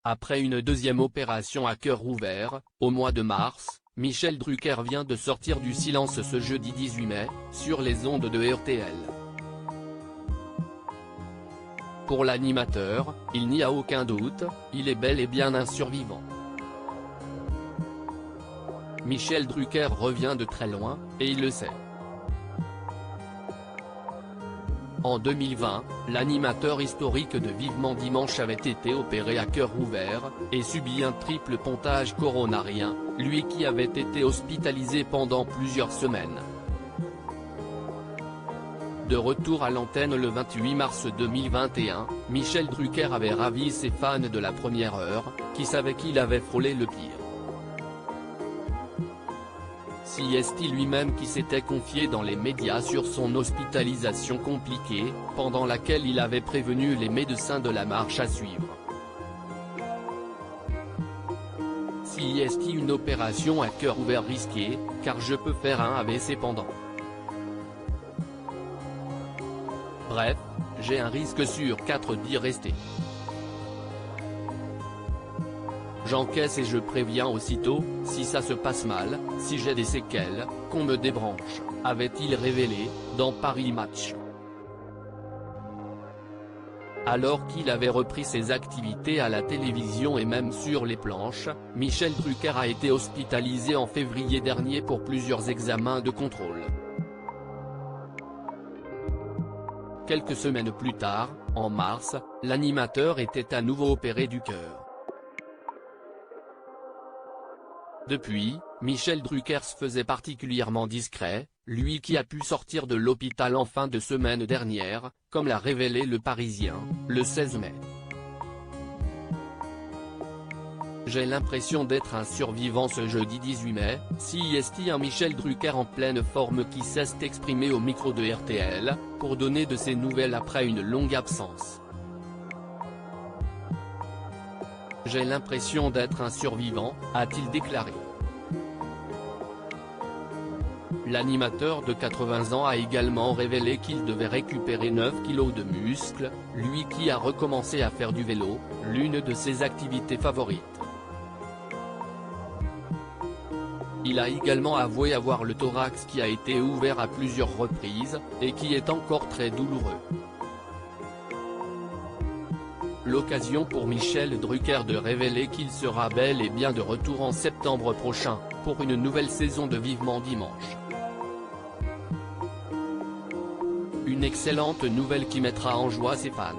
Après une deuxième opération à cœur ouvert, au mois de mars, Michel Drucker vient de sortir du silence ce jeudi 18 mai, sur les ondes de RTL. Pour l'animateur, il n'y a aucun doute, il est bel et bien un survivant. Michel Drucker revient de très loin, et il le sait. En 2020, l'animateur historique de Vivement Dimanche avait été opéré à cœur ouvert, et subi un triple pontage coronarien, lui qui avait été hospitalisé pendant plusieurs semaines. De retour à l'antenne le 28 mars 2021, Michel Drucker avait ravi ses fans de la première heure, qui savaient qu'il avait frôlé le pire. Siesti lui-même qui s'était confié dans les médias sur son hospitalisation compliquée, pendant laquelle il avait prévenu les médecins de la marche à suivre. Siesti une opération à cœur ouvert risquée, car je peux faire un AVC pendant. Bref, j'ai un risque sur 4 d'y rester. J'encaisse et je préviens aussitôt, si ça se passe mal, si j'ai des séquelles, qu'on me débranche, avait-il révélé, dans Paris Match. Alors qu'il avait repris ses activités à la télévision et même sur les planches, Michel Drucker a été hospitalisé en février dernier pour plusieurs examens de contrôle. Quelques semaines plus tard, en mars, l'animateur était à nouveau opéré du cœur. Depuis, Michel Drucker se faisait particulièrement discret, lui qui a pu sortir de l'hôpital en fin de semaine dernière, comme l'a révélé Le Parisien, le 16 mai. J'ai l'impression d'être un survivant ce jeudi 18 mai, siesti un Michel Drucker en pleine forme qui sait s'exprimer au micro de RTL, pour donner de ses nouvelles après une longue absence. J'ai l'impression d'être un survivant, a-t-il déclaré. L'animateur de 80 ans a également révélé qu'il devait récupérer 9 kilos de muscles, lui qui a recommencé à faire du vélo, l'une de ses activités favorites. Il a également avoué avoir le thorax qui a été ouvert à plusieurs reprises, et qui est encore très douloureux. L'occasion pour Michel Drucker de révéler qu'il sera bel et bien de retour en septembre prochain, pour une nouvelle saison de Vivement Dimanche. Une excellente nouvelle qui mettra en joie ses fans.